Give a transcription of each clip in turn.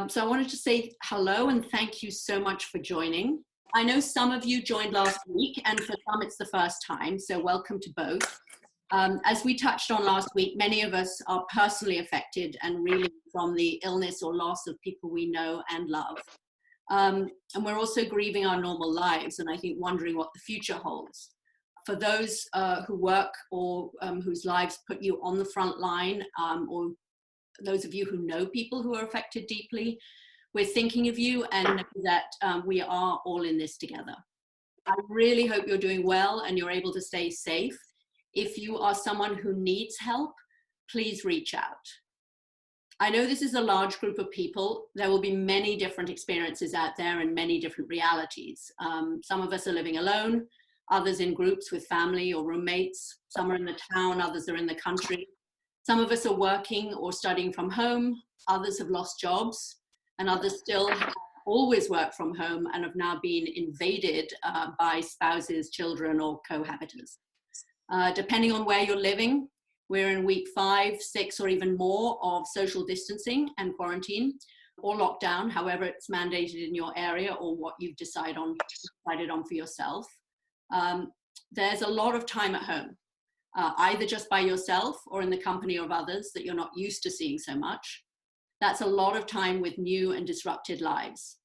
So I wanted to say hello and thank you so much for joining. I know some of you joined last week and for some it's the first time, so welcome to both. As we touched on last week, many of us are personally affected and reeling from the illness or loss of people we know and love. And we're also grieving our normal lives and I think wondering what the future holds. For those who work or whose lives put you on the front line, or those of you who know people who are affected deeply, we're thinking of you and know that we are all in this together. I really hope you're doing well and you're able to stay safe. If you are someone who needs help, please reach out. I know this is a large group of people. There will be many different experiences out there and many different realities. Some of us are living alone, others in groups with family or roommates. Some are in the town, others are in the country. Some of us are working or studying from home, others have lost jobs, and others still always work from home and have now been invaded by spouses, children, or cohabitants. Depending on where you're living, we're in week 5, 6, or even more of social distancing and quarantine, or lockdown, however it's mandated in your area or what you've decided on for yourself. There's a lot of time at home. Either just by yourself or in the company of others that you're not used to seeing so much. That's a lot of time with new and disrupted lives.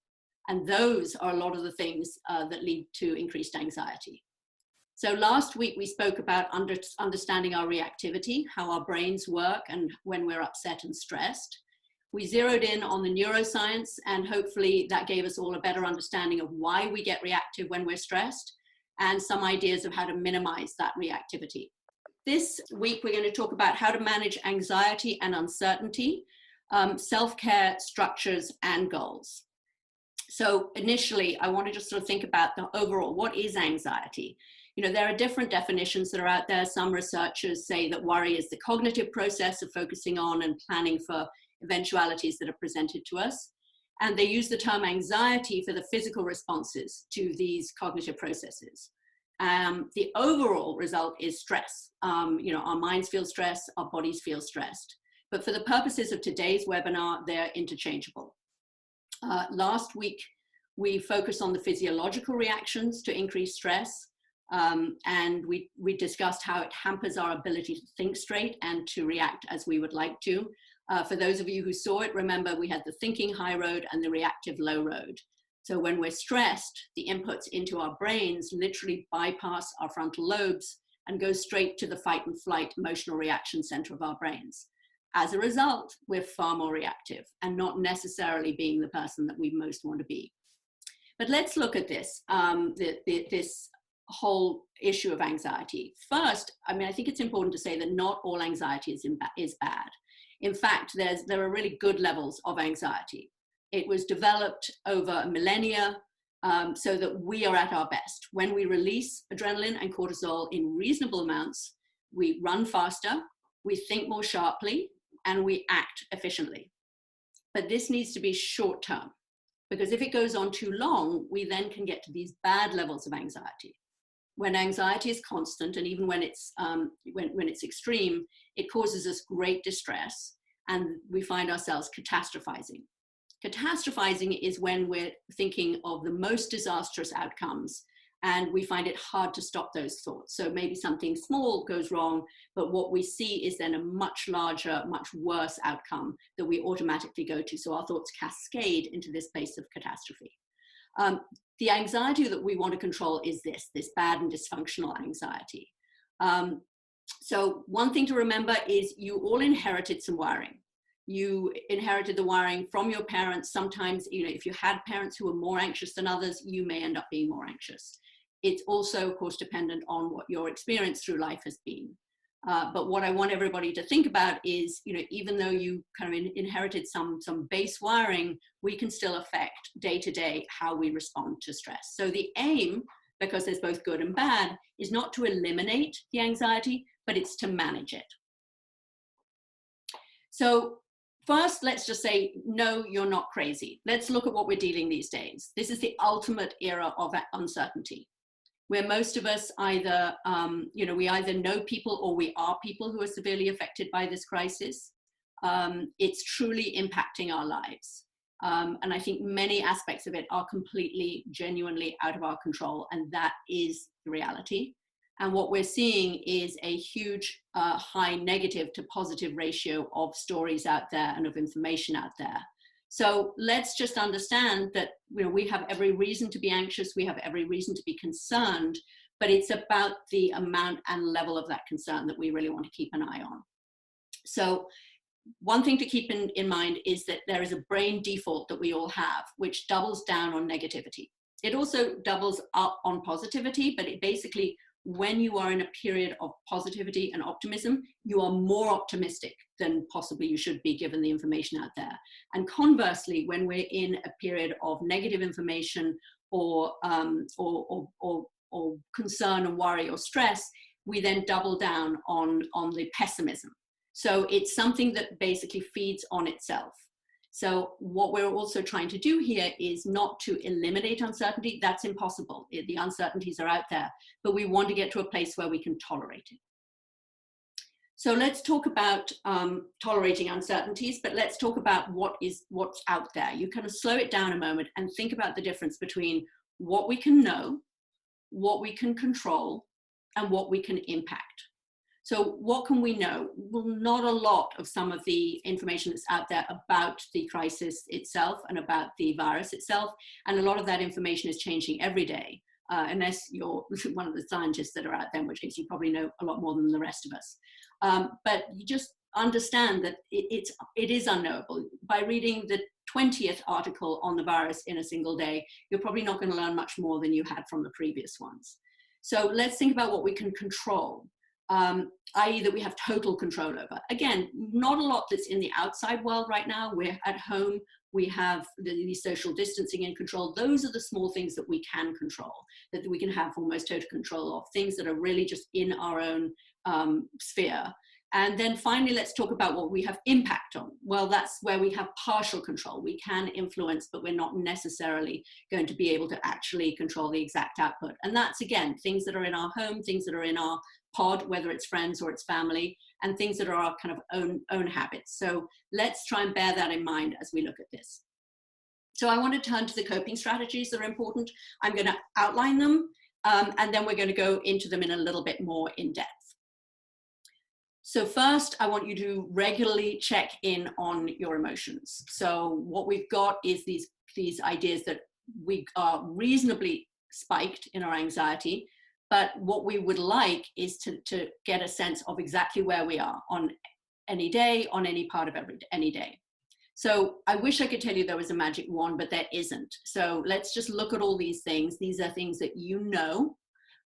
And those are a lot of the things that lead to increased anxiety. So last week we spoke about understanding our reactivity, how our brains work and when we're upset and stressed. We zeroed in on the neuroscience and hopefully that gave us all a better understanding of why we get reactive when we're stressed and some ideas of how to minimize that reactivity. This week, we're going to talk about how to manage anxiety and uncertainty, self-care structures and goals. So initially, I want to just sort of think about the overall, what is anxiety? You know, there are different definitions that are out there. Some researchers say that worry is the cognitive process of focusing on and planning for eventualities that are presented to us. And they use the term anxiety for the physical responses to these cognitive processes. The overall result is stress. You know, our minds feel stress, our bodies feel stressed. But for the purposes of today's webinar, they're interchangeable. Last week, we focused on the physiological reactions to increased stress. And we discussed how it hampers our ability to think straight and to react as we would like to. For those of you who saw it, remember we had the thinking high road and the reactive low road. So when we're stressed, the inputs into our brains literally bypass our frontal lobes and go straight to the fight and flight emotional reaction center of our brains. As a result, we're far more reactive and not necessarily being the person that we most want to be. But let's look at this, this whole issue of anxiety. First, I mean, I think it's important to say that not all anxiety is bad. In fact, there are really good levels of anxiety. It was developed over millennia so that we are at our best. When we release adrenaline and cortisol in reasonable amounts, we run faster, we think more sharply, and we act efficiently. But this needs to be short term, because if it goes on too long, we then can get to these bad levels of anxiety. When anxiety is constant, and even when it's extreme, it causes us great distress, and we find ourselves catastrophizing. Catastrophizing is when we're thinking of the most disastrous outcomes and we find it hard to stop those thoughts. So maybe something small goes wrong, but what we see is then a much larger, much worse outcome that we automatically go to. So our thoughts cascade into this place of catastrophe. The anxiety that we want to control is this bad and dysfunctional anxiety. So one thing to remember is you all inherited some wiring. You inherited the wiring from your parents. Sometimes, you know, if you had parents who were more anxious than others, you may end up being more anxious. It's also, of course, dependent on what your experience through life has been. But what I want everybody to think about is, you know, even though you kind of inherited some base wiring, we can still affect day to day how we respond to stress. So the aim, because there's both good and bad, is not to eliminate the anxiety, but it's to manage it. So first, let's just say, no, you're not crazy. Let's look at what we're dealing these days. This is the ultimate era of uncertainty, where most of us either, we either know people or we are people who are severely affected by this crisis. It's truly impacting our lives. And I think many aspects of it are completely, genuinely out of our control. And that is the reality. And what we're seeing is a huge high negative to positive ratio of stories out there and of information out there. So let's just understand that, you know, we have every reason to be anxious. We have every reason to be concerned, but it's about the amount and level of that concern that we really want to keep an eye on. So one thing to keep in mind is that there is a brain default that we all have, which doubles down on negativity. It also doubles up on positivity, but it basically, when you are in a period of positivity and optimism, you are more optimistic than possibly you should be given the information out there. And conversely, when we're in a period of negative information or concern and worry or stress, we then double down on the pessimism. So it's something that basically feeds on itself. So what we're also trying to do here is not to eliminate uncertainty. That's impossible. The uncertainties are out there, but we want to get to a place where we can tolerate it. So let's talk about tolerating uncertainties, but let's talk about what's out there. You kind of slow it down a moment and think about the difference between what we can know, what we can control, and what we can impact. So what can we know? Well, not a lot of some of the information that's out there about the crisis itself and about the virus itself. And a lot of that information is changing every day, unless you're one of the scientists that are out there, in which case you probably know a lot more than the rest of us. But you just understand that it is unknowable. By reading the 20th article on the virus in a single day, you're probably not going to learn much more than you had from the previous ones. So let's think about what we can control. I.e. that we have total control over. Again, not a lot that's in the outside world right now. We're at home, we have the social distancing in control. Those are the small things that we can control, that we can have almost total control of, things that are really just in our own sphere. And then finally, let's talk about what we have impact on. Well, that's where we have partial control. We can influence, but we're not necessarily going to be able to actually control the exact output. And that's, again, things that are in our home, things that are in our pod, whether it's friends or it's family, and things that are our kind of own habits. So let's try and bear that in mind as we look at this. So I want to turn to the coping strategies that are important. I'm going to outline them, and then we're going to go into them in a little bit more in depth. So first, I want you to regularly check in on your emotions. So what we've got is these ideas that we are reasonably spiked in our anxiety, but what we would like is to get a sense of exactly where we are on any day, on any part of any day. So I wish I could tell you there was a magic wand, but there isn't. So let's just look at all these things. These are things that you know,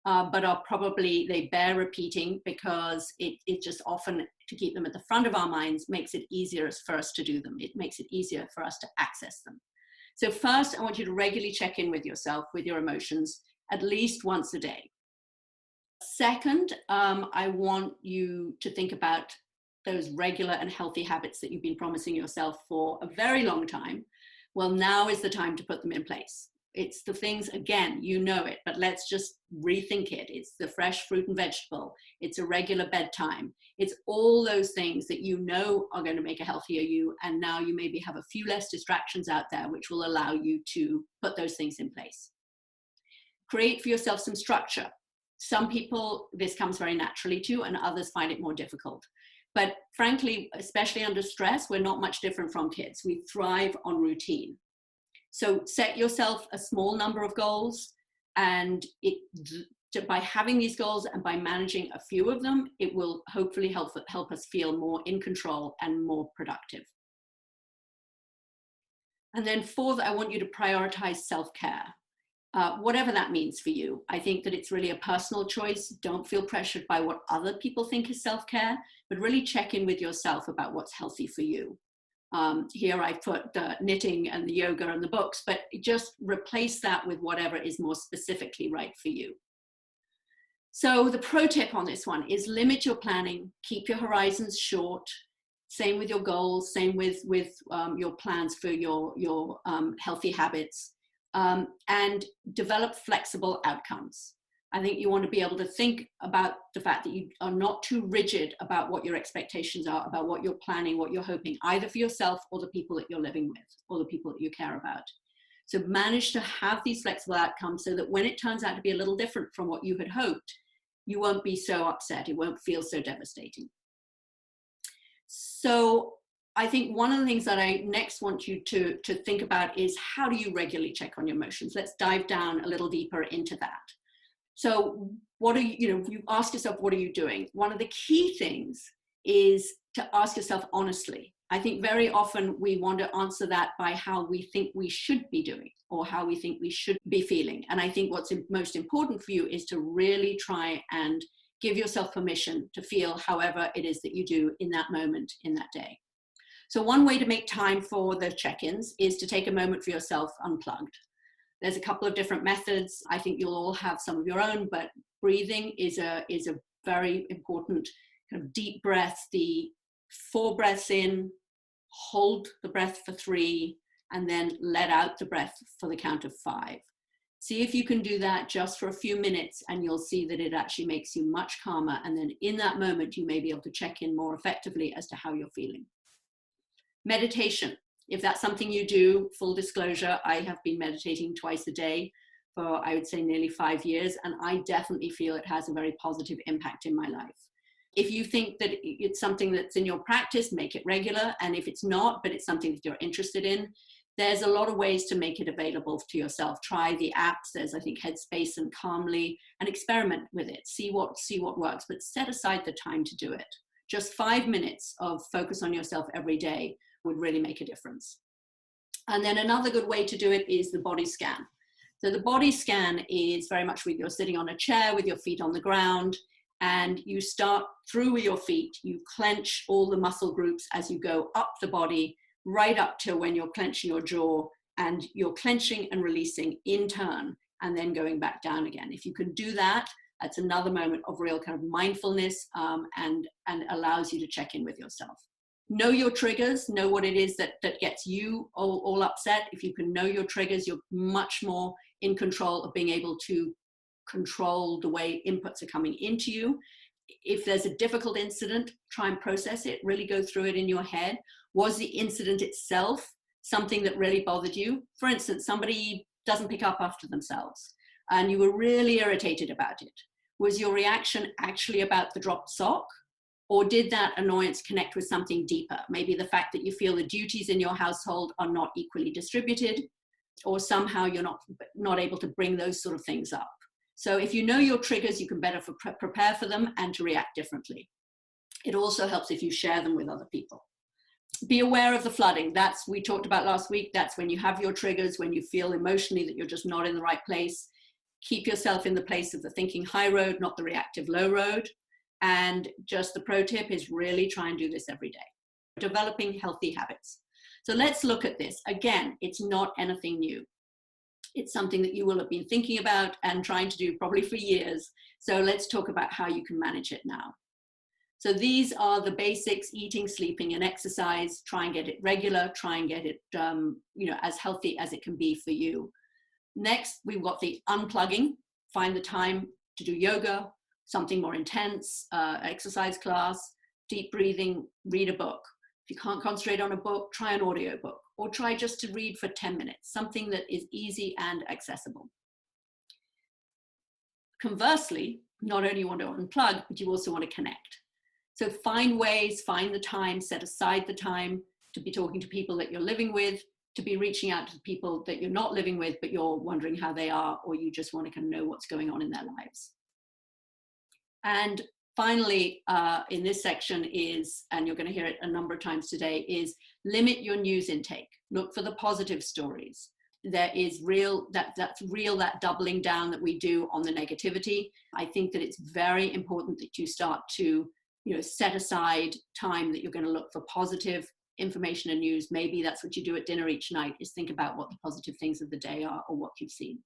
but are probably, they bear repeating, because it just often, to keep them at the front of our minds, makes it easier for us to do them. It makes it easier for us to access them. So first, I want you to regularly check in with yourself, with your emotions, at least once a day. Second, I want you to think about those regular and healthy habits that you've been promising yourself for a very long time. Well, now is the time to put them in place. It's the things, again, you know it, but let's just rethink it. It's the fresh fruit and vegetable. It's a regular bedtime. It's all those things that you know are going to make a healthier you. And now you maybe have a few less distractions out there, which will allow you to put those things in place. Create for yourself some structure. Some people, this comes very naturally to, and others find it more difficult. But frankly, especially under stress, we're not much different from kids. We thrive on routine. So set yourself a small number of goals, and by having these goals and by managing a few of them, it will hopefully help us feel more in control and more productive. And then fourth, I want you to prioritize self-care. Whatever that means for you. I think that it's really a personal choice. Don't feel pressured by what other people think is self-care, but really check in with yourself about what's healthy for you. Here I put the knitting and the yoga and the books, but just replace that with whatever is more specifically right for you. So the pro tip on this one is limit your planning, keep your horizons short. Same with your goals, same with your plans for your healthy habits. And develop flexible outcomes. I think you want to be able to think about the fact that you are not too rigid about what your expectations are, about what you're planning, what you're hoping, either for yourself or the people that you're living with or the people that you care about. So manage to have these flexible outcomes so that when it turns out to be a little different from what you had hoped, you won't be so upset. It won't feel so devastating. So I think one of the things that I next want you to think about is, how do you regularly check on your emotions? Let's dive down a little deeper into that. So what are you ask yourself, what are you doing? One of the key things is to ask yourself honestly. I think very often we want to answer that by how we think we should be doing or how we think we should be feeling. And I think what's most important for you is to really try and give yourself permission to feel however it is that you do in that moment, in that day. So one way to make time for the check-ins is to take a moment for yourself unplugged. There's a couple of different methods. I think you'll all have some of your own, but breathing is a very important kind of deep breath. The 4 breaths in, hold the breath for 3, and then let out the breath for the count of 5. See if you can do that just for a few minutes, and you'll see that it actually makes you much calmer. And then in that moment, you may be able to check in more effectively as to how you're feeling. Meditation. If that's something you do, full disclosure, I have been meditating twice a day for, I would say, nearly 5 years, and I definitely feel it has a very positive impact in my life. If you think that it's something that's in your practice, make it regular, and if it's not, but it's something that you're interested in, there's a lot of ways to make it available to yourself. Try the apps. There's, I think, Headspace and Calmly, and experiment with it. See what works, but set aside the time to do it. Just 5 minutes of focus on yourself every day would really make a difference. And then another good way to do it is the body scan. So the body scan is very much with you're sitting on a chair with your feet on the ground, and you start through with your feet. You clench all the muscle groups as you go up the body, right up till when you're clenching your jaw, and you're clenching and releasing in turn, and then going back down again. If you can do that, that's another moment of real kind of mindfulness, and allows you to check in with yourself. Know your triggers, know what it is that gets you all upset. If you can know your triggers, you're much more in control of being able to control the way inputs are coming into you. If there's a difficult incident, try and process it, really go through it in your head. Was the incident itself something that really bothered you? For instance, somebody doesn't pick up after themselves and you were really irritated about it. Was your reaction actually about the dropped sock? Or did that annoyance connect with something deeper? Maybe the fact that you feel the duties in your household are not equally distributed, or somehow you're not able to bring those sort of things up. So if you know your triggers, you can better prepare for them and to react differently. It also helps if you share them with other people. Be aware of the flooding. That's, we talked about last week, that's when you have your triggers, when you feel emotionally that you're just not in the right place. Keep yourself in the place of the thinking high road, not the reactive low road. And just the pro tip is really try and do this every day. Developing healthy habits. So let's look at this. Again, it's not anything new. It's something that you will have been thinking about and trying to do probably for years. So let's talk about how you can manage it now. So these are the basics: eating, sleeping, and exercise. Try and get it regular. Try and get it as healthy as it can be for you. Next, we've got the unplugging. Find the time to do yoga, something more intense, exercise class, deep breathing, read a book. If you can't concentrate on a book, try an audio book, or try just to read for 10 minutes, something that is easy and accessible. Conversely, not only you want to unplug, but you also want to connect. So find ways, find the time, set aside the time to be talking to people that you're living with, to be reaching out to people that you're not living with, but you're wondering how they are, or you just want to kind of know what's going on in their lives. And finally, in this section is, and you're going to hear it a number of times today, is limit your news intake. Look for the positive stories. There is that doubling down that we do on the negativity. I think that it's very important that you start to, set aside time that you're going to look for positive information and news. Maybe that's what you do at dinner each night, is think about what the positive things of the day are or what you've seen.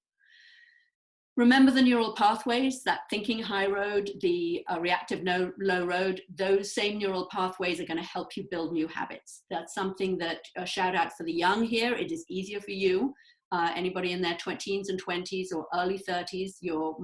Remember the neural pathways, that thinking high road, the reactive low road. Those same neural pathways are going to help you build new habits. That's something that, a shout out for the young here, it is easier for you. Anybody in their 20s and 20s or early 30s, your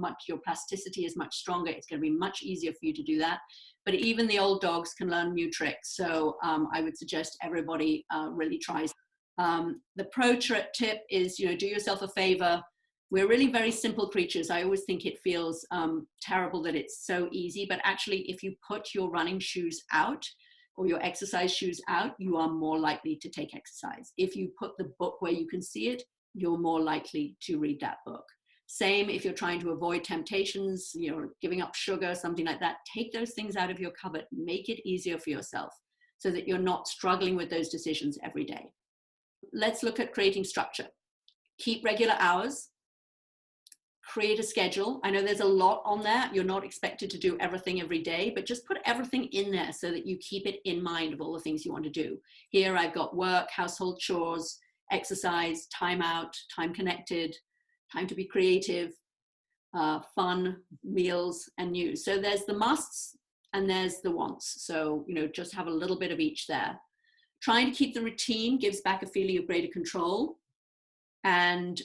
plasticity is much stronger. It's going to be much easier for you to do that. But even the old dogs can learn new tricks. So I would suggest everybody really tries. The pro tip is, do yourself a favor. We're really very simple creatures. I always think it feels terrible that it's so easy, but actually if you put your running shoes out or your exercise shoes out, you are more likely to take exercise. If you put the book where you can see it, you're more likely to read that book. Same if you're trying to avoid temptations, giving up sugar, something like that. Take those things out of your cupboard. Make it easier for yourself so that you're not struggling with those decisions every day. Let's look at creating structure. Keep regular hours. Create a schedule. I know there's a lot on there. You're not expected to do everything every day, but just put everything in there so that you keep it in mind of all the things you want to do. Here I've got work, household chores, exercise, time out, time connected, time to be creative, fun, meals, and news. So there's the musts and there's the wants. So, just have a little bit of each there. Trying to keep the routine gives back a feeling of greater control. And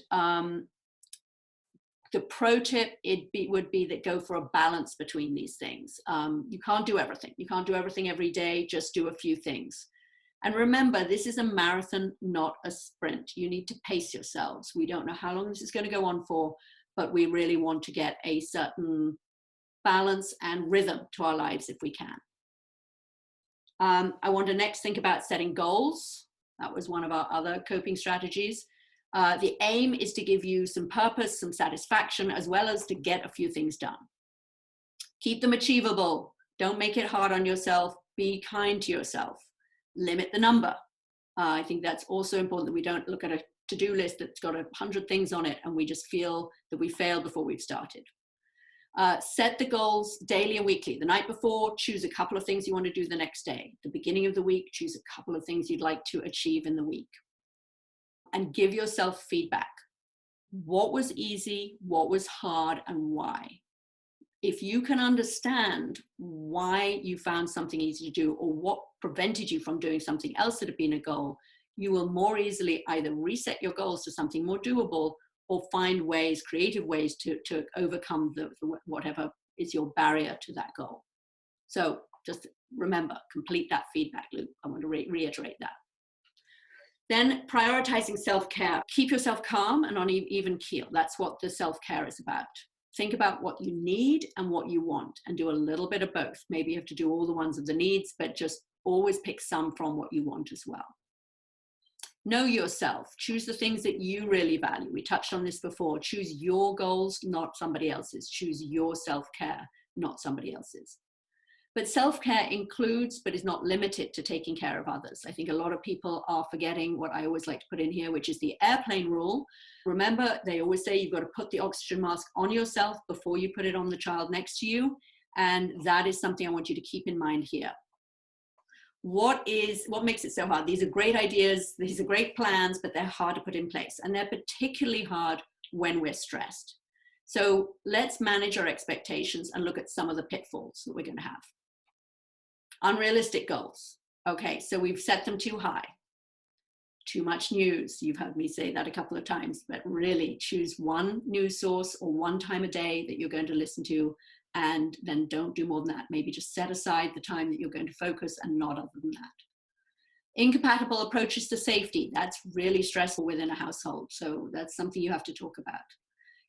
the pro tip would be that go for a balance between these things. You can't do everything. You can't do everything every day. Just do a few things. And remember, this is a marathon, not a sprint. You need to pace yourselves. We don't know how long this is going to go on for, but we really want to get a certain balance and rhythm to our lives if we can. I want to next think about setting goals. That was one of our other coping strategies. The aim is to give you some purpose, some satisfaction, as well as to get a few things done. Keep them achievable. Don't make it hard on yourself. Be kind to yourself. Limit the number. I think that's also important that we don't look at a to-do list that's got 100 things on it and we just feel that we failed before we've started. Set the goals daily and weekly. The night before, choose a couple of things you want to do the next day. The beginning of the week, choose a couple of things you'd like to achieve in the week. And give yourself feedback. What was easy, what was hard, and why? If you can understand why you found something easy to do or what prevented you from doing something else that had been a goal, you will more easily either reset your goals to something more doable or find ways, creative ways to overcome whatever is your barrier to that goal. So just remember, complete that feedback loop. I want to reiterate that. Then prioritizing self-care. Keep yourself calm and on even keel. That's what the self-care is about. Think about what you need and what you want and do a little bit of both. Maybe you have to do all the ones of the needs, but just always pick some from what you want as well. Know yourself. Choose the things that you really value. We touched on this before. Choose your goals, not somebody else's. Choose your self-care, not somebody else's. But self-care includes, but is not limited to taking care of others. I think a lot of people are forgetting what I always like to put in here, which is the airplane rule. Remember, they always say you've got to put the oxygen mask on yourself before you put it on the child next to you. And that is something I want you to keep in mind here. What makes it so hard? These are great ideas. These are great plans, but they're hard to put in place. And they're particularly hard when we're stressed. So let's manage our expectations and look at some of the pitfalls that we're going to have. Unrealistic goals. Okay, so we've set them too high. Too much news. You've heard me say that a couple of times, but really choose one news source or one time a day that you're going to listen to, and then don't do more than that. Maybe just set aside the time that you're going to focus and not other than that. Incompatible approaches to safety. That's really stressful within a household. So that's something you have to talk about.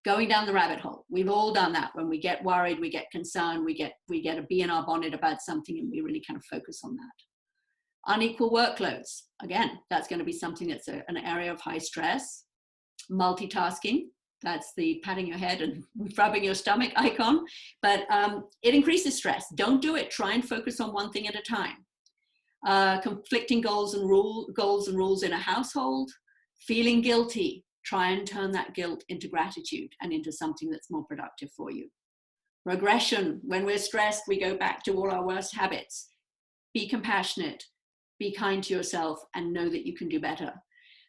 Going down the rabbit hole. We've all done that. When we get worried, we get concerned, we get a bee in our bonnet about something, and we really kind of focus on that. Unequal workloads. Again, that's going to be something that's an area of high stress. Multitasking. That's the patting your head and rubbing your stomach icon. But it increases stress. Don't do it. Try and focus on one thing at a time. Conflicting goals and rules in a household. Feeling guilty. Try and turn that guilt into gratitude and into something that's more productive for you. Regression. When we're stressed, we go back to all our worst habits. Be compassionate, be kind to yourself, and know that you can do better.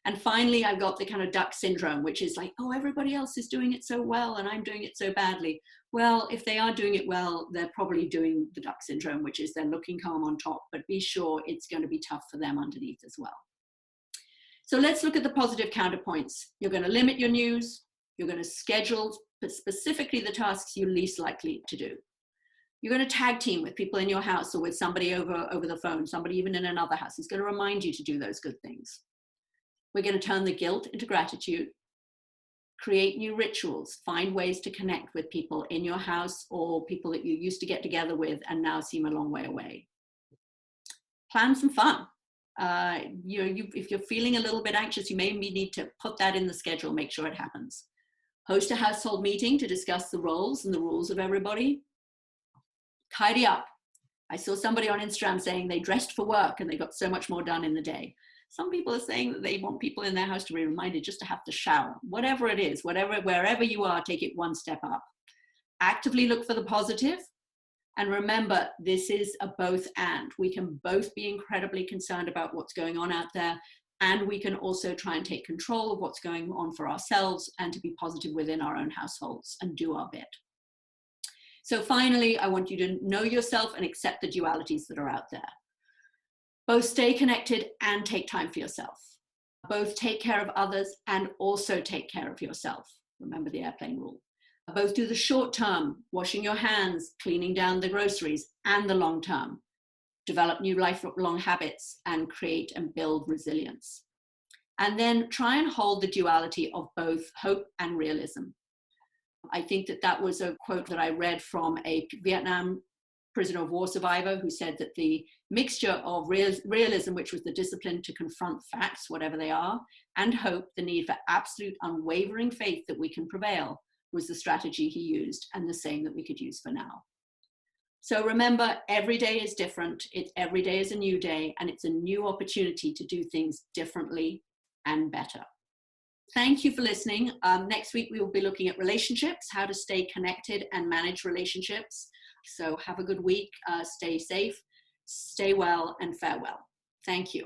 And finally, I've got the kind of duck syndrome, which is like, oh, everybody else is doing it so well and I'm doing it so badly. Well, if they are doing it well, they're probably doing the duck syndrome, which is they're looking calm on top, but be sure it's going to be tough for them underneath as well. So let's look at the positive counterpoints. You're going to limit your news. You're going to schedule specifically the tasks you're least likely to do. You're going to tag team with people in your house or with somebody over the phone, somebody even in another house who's going to remind you to do those good things. We're going to turn the guilt into gratitude, create new rituals, find ways to connect with people in your house or people that you used to get together with and now seem a long way away. Plan some fun. If you're feeling a little bit anxious, you may need to put that in the schedule, make sure it happens. Host a household meeting to discuss the roles and the rules of everybody. Tidy up. I saw somebody on Instagram saying they dressed for work and they got so much more done in the day. Some people are saying that they want people in their house to be reminded just to have to shower. Whatever it is, wherever you are, take it one step up. Actively look for the positive. And remember, this is a both and. We can both be incredibly concerned about what's going on out there, and we can also try and take control of what's going on for ourselves and to be positive within our own households and do our bit. So finally, I want you to know yourself and accept the dualities that are out there. Both stay connected and take time for yourself. Both take care of others and also take care of yourself. Remember the airplane rule. Both do the short term, washing your hands, cleaning down the groceries, and the long term. Develop new lifelong habits and create and build resilience. And then try and hold the duality of both hope and realism. I think that was a quote that I read from a Vietnam prisoner of war survivor who said that the mixture of realism, which was the discipline to confront facts, whatever they are, and hope, the need for absolute unwavering faith that we can prevail, was the strategy he used, and the same that we could use for now. So remember, every day is different. Every day is a new day, and it's a new opportunity to do things differently and better. Thank you for listening. Next week, we will be looking at relationships, how to stay connected and manage relationships. So have a good week, stay safe, stay well, and farewell. Thank you.